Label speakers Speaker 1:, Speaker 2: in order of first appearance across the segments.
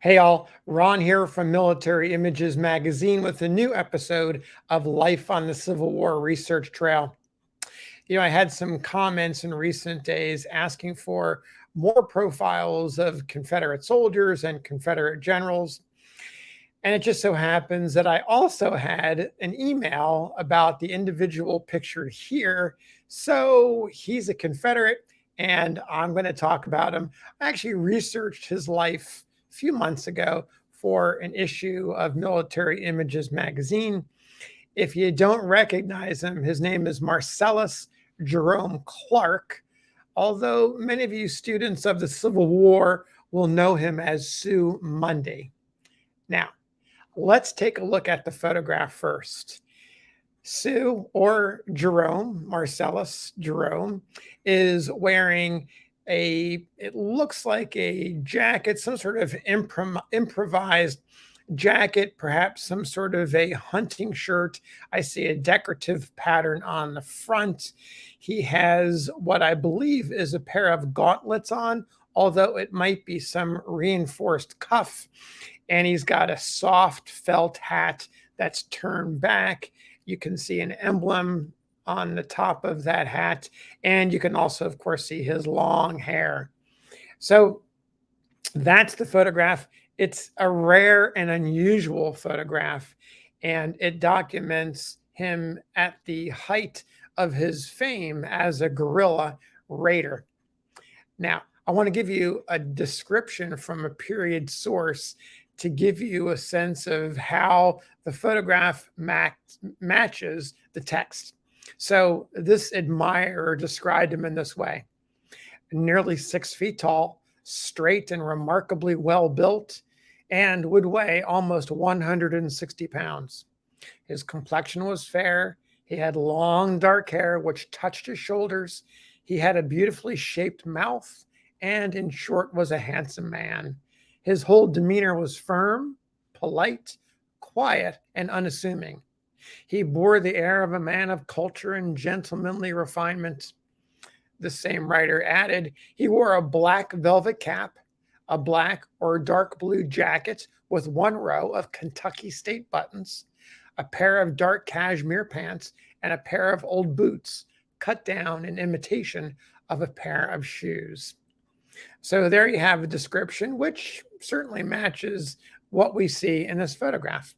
Speaker 1: Hey, all. Ron here from Military Images Magazine with a new episode of Life on the Civil War Research Trail. I had some comments in recent days asking for more profiles of Confederate soldiers and Confederate generals. And it just so happens that I also had an email about the individual pictured here. So he's a Confederate, and I'm going to talk about him. I actually researched his life a few months ago for an issue of Military Images magazine. If you don't recognize him, his name is Marcellus Jerome Clark, although many of you students of the Civil War will know him as Sue Mundy. Now, let's take a look at the photograph first. Sue, or Jerome, Marcellus Jerome, is wearing it looks like a jacket, some sort of improvised jacket, perhaps some sort of a hunting shirt. I see a decorative pattern on the front. He has what I believe is a pair of gauntlets on, although it might be some reinforced cuff. And he's got a soft felt hat that's turned back. You can see an emblem on the top of that hat. And you can also, of course, see his long hair. So that's the photograph. It's a rare and unusual photograph, and it documents him at the height of his fame as a guerrilla raider. Now, I want to give you a description from a period source to give you a sense of how the photograph matches the text. So this admirer described him in this way: nearly 6 feet tall, straight and remarkably well built, and would weigh almost 160 pounds. His complexion was fair. He had long dark hair which touched his shoulders. He had a beautifully shaped mouth, and in short was a handsome man. His whole demeanor was firm, polite, quiet, and unassuming. He bore the air of a man of culture and gentlemanly refinement. The same writer added, he wore a black velvet cap, a black or dark blue jacket with 1 row of Kentucky state buttons, a pair of dark cashmere pants, and a pair of old boots cut down in imitation of a pair of shoes. So there you have a description which certainly matches what we see in this photograph.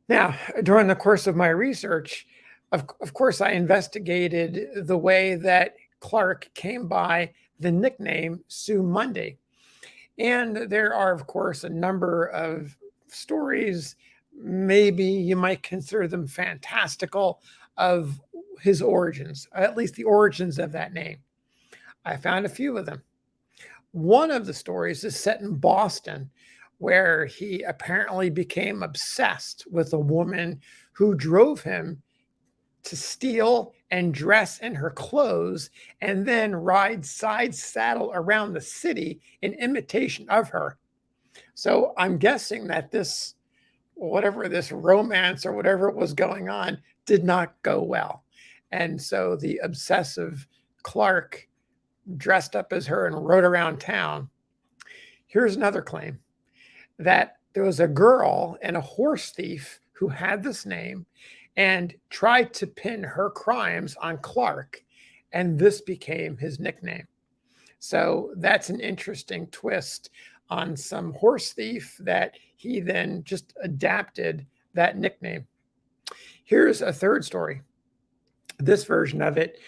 Speaker 1: Now, during the course of my research, of course, I investigated the way that Clark came by the nickname Sue Mundy. And there are, of course, a number of stories, maybe you might consider them fantastical, of his origins, at least the origins of that name. I found a few of them. One of the stories is set in Boston, where he apparently became obsessed with a woman who drove him to steal and dress in her clothes and then ride side saddle around the city in imitation of her. So I'm guessing that this romance or whatever was going on did not go well. And so the obsessive Clark dressed up as her and rode around town. Here's another claim, that there was a girl and a horse thief who had this name and tried to pin her crimes on Clark, and this became his nickname. So that's an interesting twist on some horse thief that he then just adapted that nickname. Here's a third story. This version of it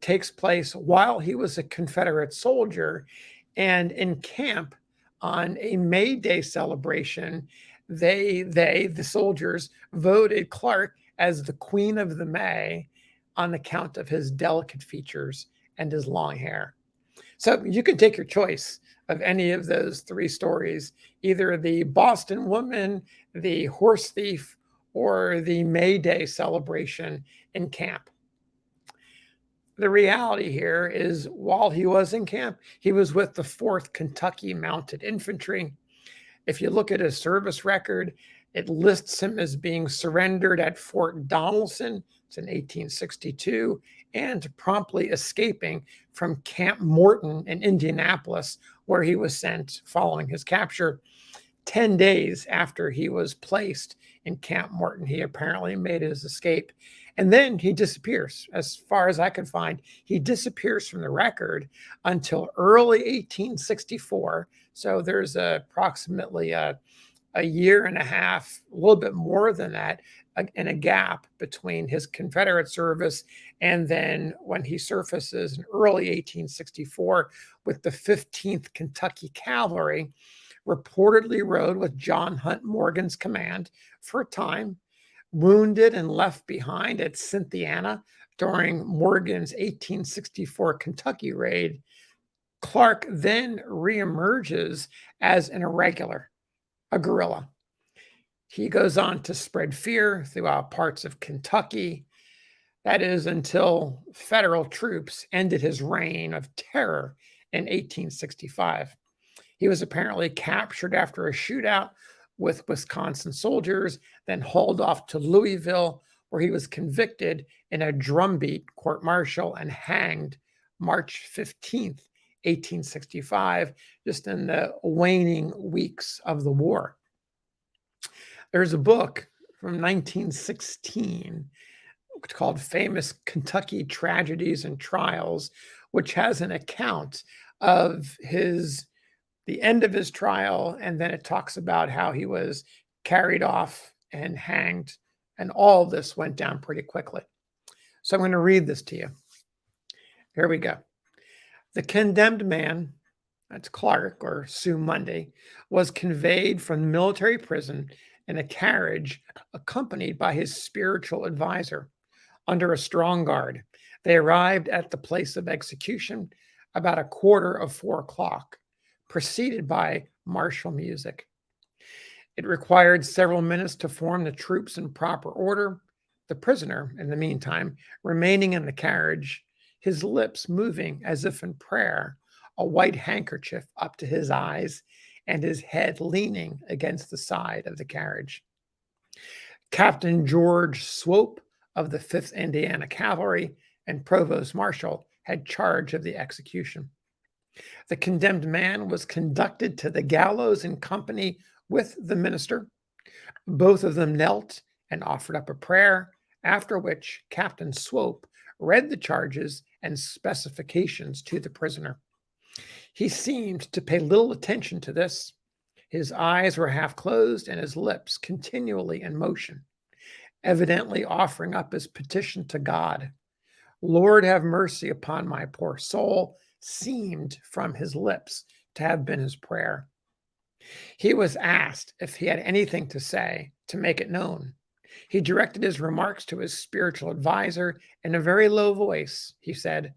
Speaker 1: takes place while he was a Confederate soldier, and in camp on a May Day celebration, the soldiers voted Clark as the Queen of the May on account of his delicate features and his long hair. So you can take your choice of any of those 3 stories, either the Boston woman, the horse thief, or the May Day celebration in camp. The reality here is, while he was in camp, he was with the 4th Kentucky Mounted Infantry. If you look at his service record, it lists him as being surrendered at Fort Donelson in 1862 and promptly escaping from Camp Morton in Indianapolis, where he was sent following his capture. 10 days after he was placed in Camp Morton, he apparently made his escape. And then he disappears. As far as I could find, he disappears from the record until early 1864. So there's approximately a year and a half, a little bit more than that, in a gap between his Confederate service and then when he surfaces in early 1864 with the 15th Kentucky Cavalry, reportedly rode with John Hunt Morgan's command for a time, wounded and left behind at Cynthiana during Morgan's 1864 Kentucky raid. Clark then reemerges as an irregular, a guerrilla. He goes on to spread fear throughout parts of Kentucky. That is until federal troops ended his reign of terror in 1865. He was apparently captured after a shootout with Wisconsin soldiers, then hauled off to Louisville, where he was convicted in a drumbeat court-martial and hanged March 15th, 1865, just in the waning weeks of the war. There's a book from 1916 called Famous Kentucky Tragedies and Trials, which has an account of the end of his trial, and then it talks about how he was carried off and hanged, and all this went down pretty quickly. So I'm going to read this to you. Here we go. The condemned man, that's Clark or Sue Mundy, was conveyed from military prison in a carriage accompanied by his spiritual advisor under a strong guard. They arrived at the place of execution about 4:15, preceded by martial music. It required several minutes to form the troops in proper order, the prisoner, in the meantime, remaining in the carriage, his lips moving as if in prayer, a white handkerchief up to his eyes, and his head leaning against the side of the carriage. Captain George Swope of the 5th Indiana Cavalry and Provost Marshal had charge of the execution. The condemned man was conducted to the gallows in company with the minister. Both of them knelt and offered up a prayer, after which Captain Swope read the charges and specifications to the prisoner. He seemed to pay little attention to this. His eyes were half closed and his lips continually in motion, evidently offering up his petition to God. Lord, have mercy upon my poor soul, seemed from his lips to have been his prayer. He was asked if he had anything to say to make it known. He directed his remarks to his spiritual advisor in a very low voice. He said,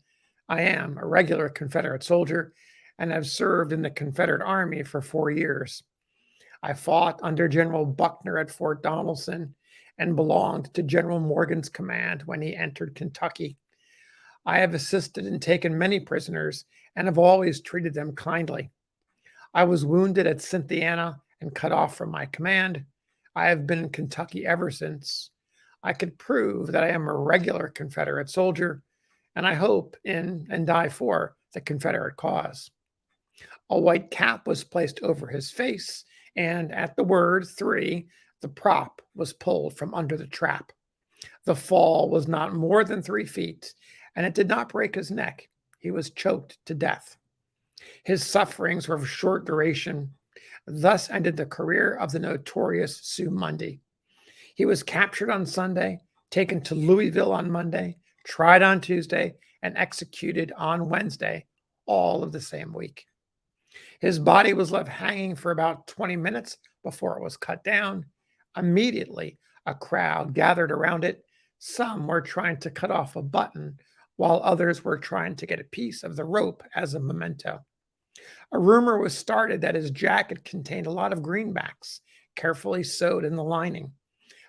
Speaker 1: I am a regular Confederate soldier and have served in the Confederate Army for 4 years. I fought under General Buckner at Fort Donelson and belonged to General Morgan's command when he entered Kentucky. I have assisted and taken many prisoners and have always treated them kindly. I was wounded at Cynthiana and cut off from my command. I have been in Kentucky ever since. I could prove that I am a regular Confederate soldier, and I hope in and die for the Confederate cause. A white cap was placed over his face, and at the word 3, the prop was pulled from under the trap. The fall was not more than 3 feet, and it did not break his neck. He was choked to death. His sufferings were of short duration. Thus ended the career of the notorious Sue Mundy. He was captured on Sunday, taken to Louisville on Monday, tried on Tuesday, and executed on Wednesday, all of the same week. His body was left hanging for about 20 minutes before it was cut down. Immediately, a crowd gathered around it. Some were trying to cut off a button, while others were trying to get a piece of the rope as a memento. A rumor was started that his jacket contained a lot of greenbacks, carefully sewed in the lining.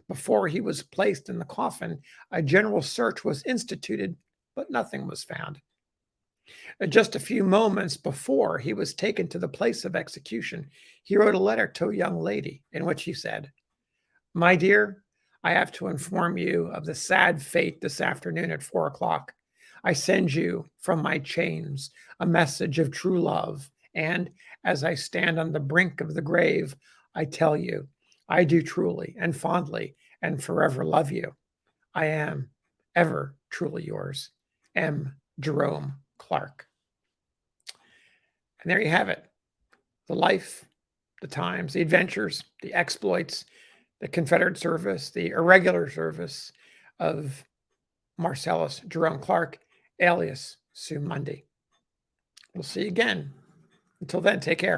Speaker 1: Before he was placed in the coffin, a general search was instituted, but nothing was found. Just a few moments before he was taken to the place of execution, he wrote a letter to a young lady in which he said, My dear, I have to inform you of the sad fate this afternoon at 4 o'clock. I send you from my chains a message of true love. And as I stand on the brink of the grave, I tell you, I do truly and fondly and forever love you. I am ever truly yours, M. Jerome Clark. And there you have it. The life, the times, the adventures, the exploits, the Confederate service, the irregular service of Marcellus Jerome Clark, alias Mundy. We'll see you again. Until then, take care.